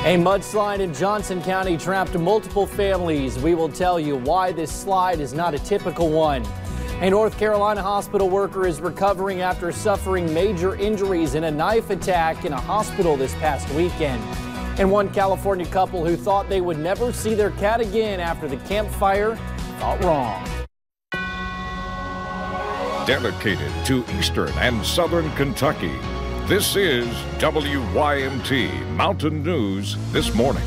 A mudslide in Johnson County trapped multiple families. We will tell you why this slide is not a typical one. A North Carolina hospital worker is recovering after suffering major injuries in a knife attack in a hospital this past weekend. And one California couple who thought they would never see their cat again after the campfire thought wrong. Dedicated to Eastern and Southern Kentucky, this is WYMT Mountain News This Morning.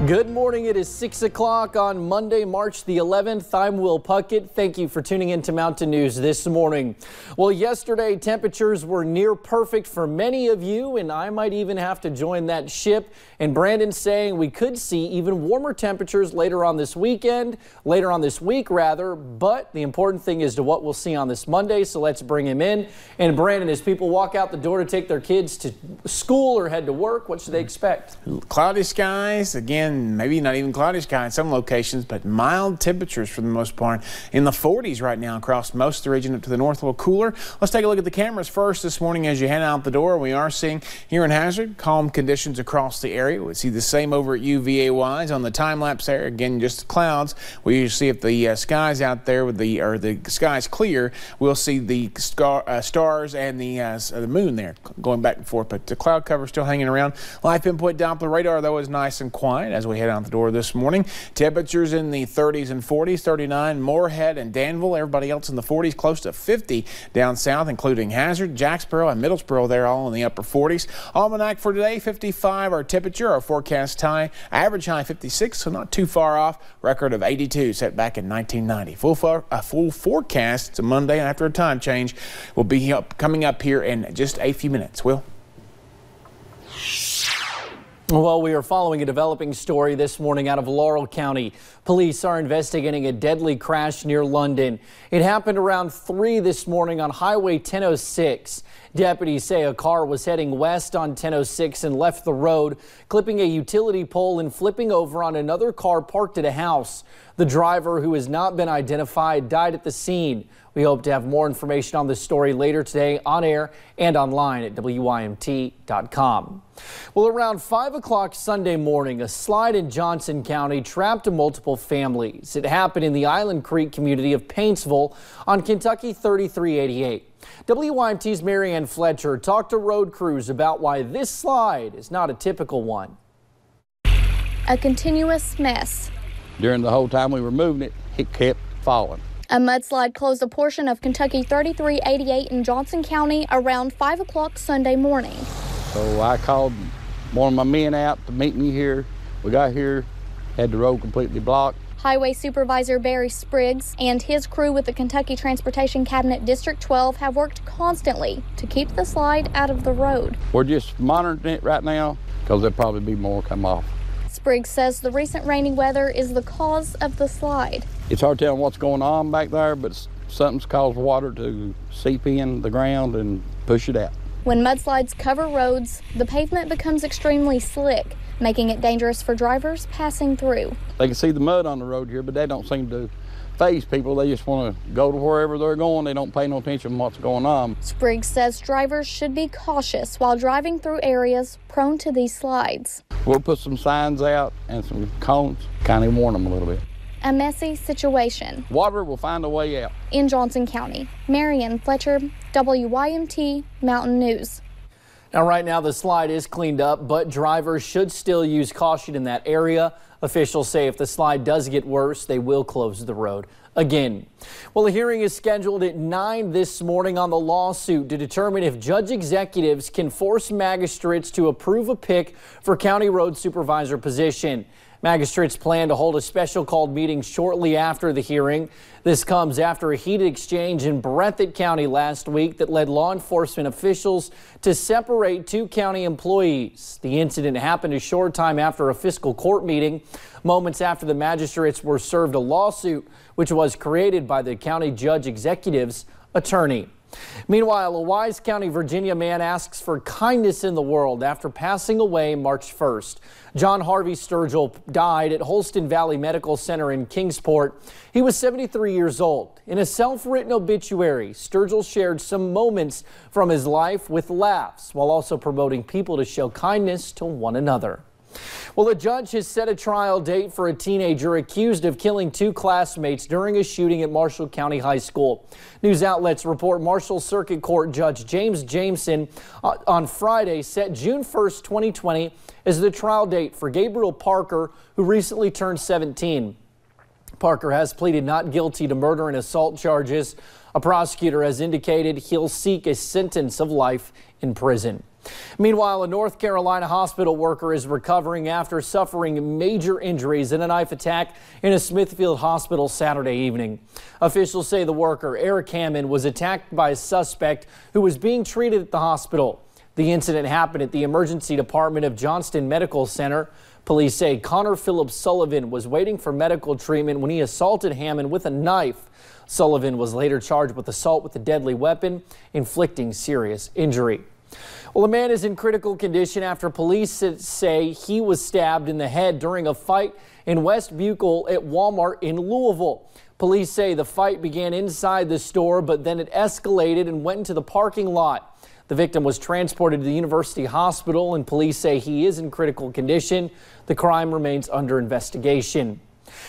Good morning. It is 6 o'clock on Monday, March the 11th. I'm Will Puckett. Thank you for tuning in to Mountain News this morning. Well, yesterday temperatures were near perfect for many of you, and I might even have to join that ship. And Brandon's saying we could see even warmer temperatures later on this week rather. But the important thing is to what we'll see on this Monday. So let's bring him in. And Brandon, as people walk out the door to take their kids to school or head to work, what should they expect? Cloudy skies again. Maybe not even cloudy sky in some locations, but mild temperatures for the most part. In the 40s right now across most of the region up to the north, a little cooler. Let's take a look at the cameras first this morning as you head out the door. We are seeing here in Hazard calm conditions across the area. We see the same over at UVA-wise on the time lapse there. Again, just clouds. We usually see if the skies out there with the skies clear, we'll see the stars and the moon there going back and forth. But the cloud cover still hanging around. Live input Doppler radar though is nice and quiet as we head out the door this morning. Temperatures in the 30s and 40s, 39 Moorhead and Danville. Everybody else in the 40s, close to 50 down south, including Hazard, Jacksboro, and Middlesboro. They're all in the upper 40s. Almanac for today, 55 our temperature. Our forecast high, average high 56, so not too far off. Record of 82 set back in 1990. Full forecast. It's a Monday and after a time change. Will be coming up here in just a few minutes. Will. Well, we are following a developing story this morning out of Laurel County. Police are investigating a deadly crash near London. It happened around 3 this morning on Highway 1006. Deputies say a car was heading west on 1006 and left the road, clipping a utility pole and flipping over on another car parked at a house. The driver, who has not been identified, died at the scene. We hope to have more information on this story later today on air and online at WYMT.com. Well, around 5 o'clock Sunday morning, a slide in Johnson County trapped multiple families. It happened in the Island Creek community of Paintsville on Kentucky 3388. WYMT's Marianne Fletcher talked to road crews about why this slide is not a typical one. A continuous mess. During the whole time we were moving it, it kept falling. A mudslide closed a portion of Kentucky 3388 in Johnson County around 5 o'clock Sunday morning. So I called one of my men out to meet me here. We got here, had the road completely blocked. Highway Supervisor Barry Spriggs and his crew with the Kentucky Transportation Cabinet District 12 have worked constantly to keep the slide out of the road. We're just monitoring it right now because there'll probably be more come off. Spriggs says the recent rainy weather is the cause of the slide. It's hard telling what's going on back there, but something's caused water to seep in the ground and push it out. When mudslides cover roads, the pavement becomes extremely slick, making it dangerous for drivers passing through. They can see the mud on the road here, but they don't seem to faze people. They just want to go to wherever they're going. They don't pay no attention to what's going on. Spriggs says drivers should be cautious while driving through areas prone to these slides. We'll put some signs out and some cones, kind of warn them a little bit. A messy situation. Water will find a way out. In Johnson County, Marianne Fletcher, WYMT Mountain News. Now, right now, the slide is cleaned up, but drivers should still use caution in that area. Officials say if the slide does get worse, they will close the road again. Well, a hearing is scheduled at 9 this morning on the lawsuit to determine if judge executives can force magistrates to approve a pick for county road supervisor position. Magistrates plan to hold a special called meeting shortly after the hearing. This comes after a heated exchange in Breathitt County last week that led law enforcement officials to separate 2 county employees. The incident happened a short time after a fiscal court meeting, moments after the magistrates were served a lawsuit which was created by the county judge executive's attorney. Meanwhile, a Wise County, Virginia man asks for kindness in the world after passing away March 1st. John Harvey Sturgill died at Holston Valley Medical Center in Kingsport. He was 73 years old. In a self-written obituary, Sturgill shared some moments from his life with laughs, while also promoting people to show kindness to one another. Well, a judge has set a trial date for a teenager accused of killing two classmates during a shooting at Marshall County High School. News outlets report Marshall Circuit Court Judge James Jameson on Friday set June 1st, 2020 as the trial date for Gabriel Parker, who recently turned 17. Parker has pleaded not guilty to murder and assault charges. A prosecutor has indicated he'll seek a sentence of life in prison. Meanwhile, a North Carolina hospital worker is recovering after suffering major injuries in a knife attack in a Smithfield hospital Saturday evening. Officials say the worker, Eric Hammond, was attacked by a suspect who was being treated at the hospital. The incident happened at the emergency department of Johnston Medical Center. Police say Connor Phillips Sullivan was waiting for medical treatment when he assaulted Hammond with a knife. Sullivan was later charged with assault with a deadly weapon, inflicting serious injury. Well, a man is in critical condition after police say he was stabbed in the head during a fight in West Buccal at Walmart in Louisville. Police say the fight began inside the store, but then it escalated and went into the parking lot. The victim was transported to the University Hospital, and police say he is in critical condition. The crime remains under investigation.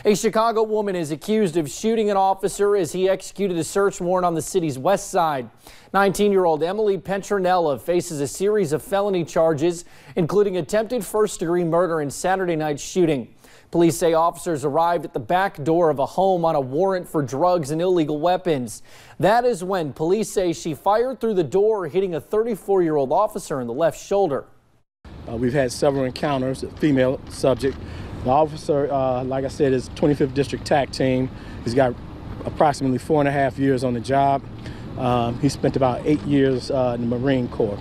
A Chicago woman is accused of shooting an officer as he executed a search warrant on the city's west side. 19-year-old Emily Petronella faces a series of felony charges, including attempted first-degree murder and Saturday night shooting. Police say officers arrived at the back door of a home on a warrant for drugs and illegal weapons. That is when police say she fired through the door, hitting a 34-year-old officer in the left shoulder. We've had several encounters, a female subject. The officer, like I said, is 25th District TAC team. He's got approximately 4.5 years on the job. He spent about 8 years in the Marine Corps.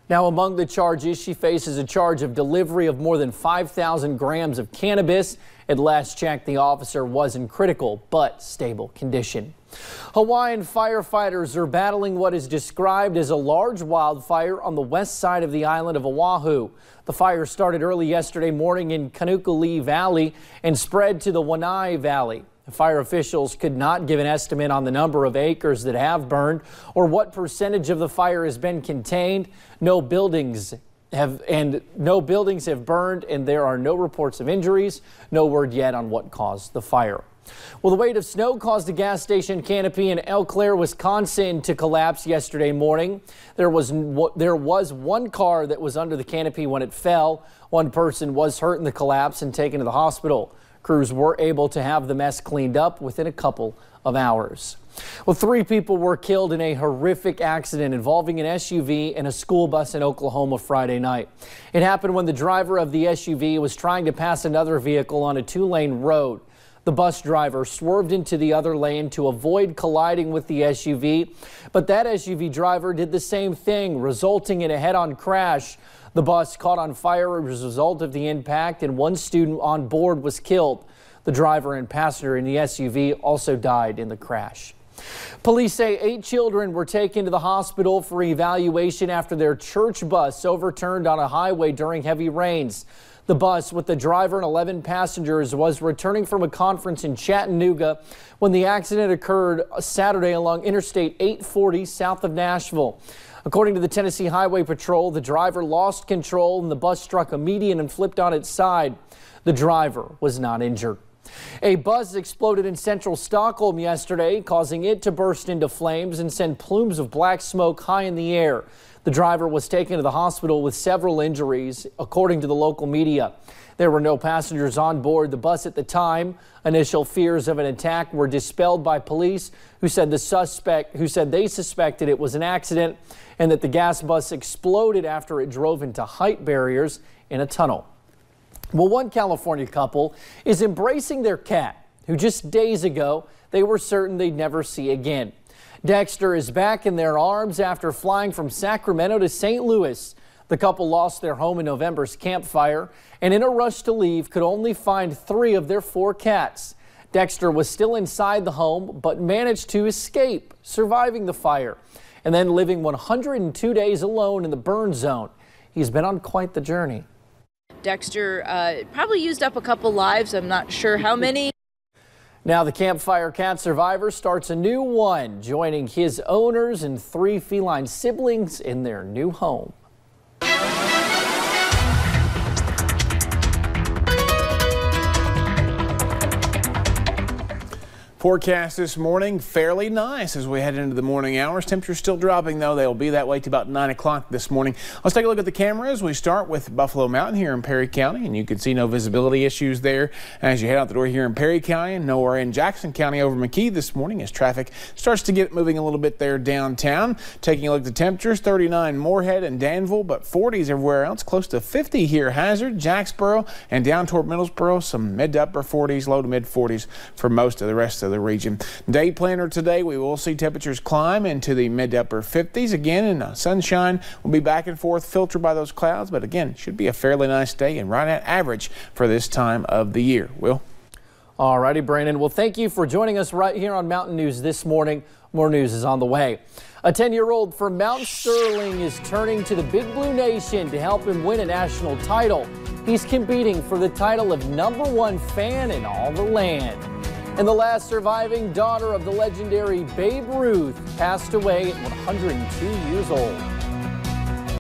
Now, among the charges, she faces a charge of delivery of more than 5,000 grams of cannabis. At last check, the officer was in critical but stable condition. Hawaiian firefighters are battling what is described as a large wildfire on the west side of the island of Oahu. The fire started early yesterday morning in Kanu'u Valley and spread to the Waianae Valley. Fire officials could not give an estimate on the number of acres that have burned or what percentage of the fire has been contained. No buildings have burned, and there are no reports of injuries. No word yet on what caused the fire. Well, the weight of snow caused a gas station canopy in Eau Claire, Wisconsin to collapse yesterday morning. There was one car that was under the canopy when it fell. One person was hurt in the collapse and taken to the hospital. Crews were able to have the mess cleaned up within a couple of hours. Well, 3 people were killed in a horrific accident involving an SUV and a school bus in Oklahoma Friday night. It happened when the driver of the SUV was trying to pass another vehicle on a 2-lane road. The bus driver swerved into the other lane to avoid colliding with the SUV, but that SUV driver did the same thing, resulting in a head-on crash. The bus caught on fire as a result of the impact, and one student on board was killed. The driver and passenger in the SUV also died in the crash. Police say 8 children were taken to the hospital for evaluation after their church bus overturned on a highway during heavy rains. The bus with the driver and 11 passengers was returning from a conference in Chattanooga when the accident occurred Saturday along Interstate 840 south of Nashville. According to the Tennessee Highway Patrol, the driver lost control and the bus struck a median and flipped on its side. The driver was not injured. A bus exploded in central Stockholm yesterday, causing it to burst into flames and send plumes of black smoke high in the air. The driver was taken to the hospital with several injuries, according to the local media. There were no passengers on board the bus at the time. Initial fears of an attack were dispelled by police, who said they suspected it was an accident and that the gas bus exploded after it drove into height barriers in a tunnel. Well, one California couple is embracing their cat, who just days ago they were certain they'd never see again. Dexter is back in their arms after flying from Sacramento to St. Louis. The couple lost their home in November's Camp Fire and in a rush to leave could only find 3 of their 4 cats. Dexter was still inside the home, but managed to escape, surviving the fire, and then living 102 days alone in the burn zone. He's been on quite the journey. Dexter probably used up a couple lives. I'm not sure how many. Now the Campfire Cat survivor starts a new one, joining his owners and 3 feline siblings in their new home. Forecast this morning, fairly nice as we head into the morning hours. Temperatures still dropping, though. They'll be that way to about 9 o'clock this morning. Let's take a look at the cameras. We start with Buffalo Mountain here in Perry County, and you can see no visibility issues there as you head out the door here in Perry County, and nowhere in Jackson County over McKee this morning as traffic starts to get moving a little bit there downtown. Taking a look at the temperatures, 39 Moorhead and Danville, but 40s everywhere else. Close to 50 here, Hazard, Jacksboro, and down toward Middlesboro. Some mid to upper 40s, low to mid 40s for most of the rest of the region. Day planner today, we will see temperatures climb into the mid to upper 50s again, and sunshine will be back and forth filtered by those clouds, but again, should be a fairly nice day and right at average for this time of the year. Will? All righty, Brandon. Well, thank you for joining us right here on Mountain News this morning. More news is on the way. A 10-year-old from Mount Sterling is turning to the Big Blue Nation to help him win a national title. He's competing for the title of #1 fan in all the land. And the last surviving daughter of the legendary Babe Ruth passed away at 102 years old.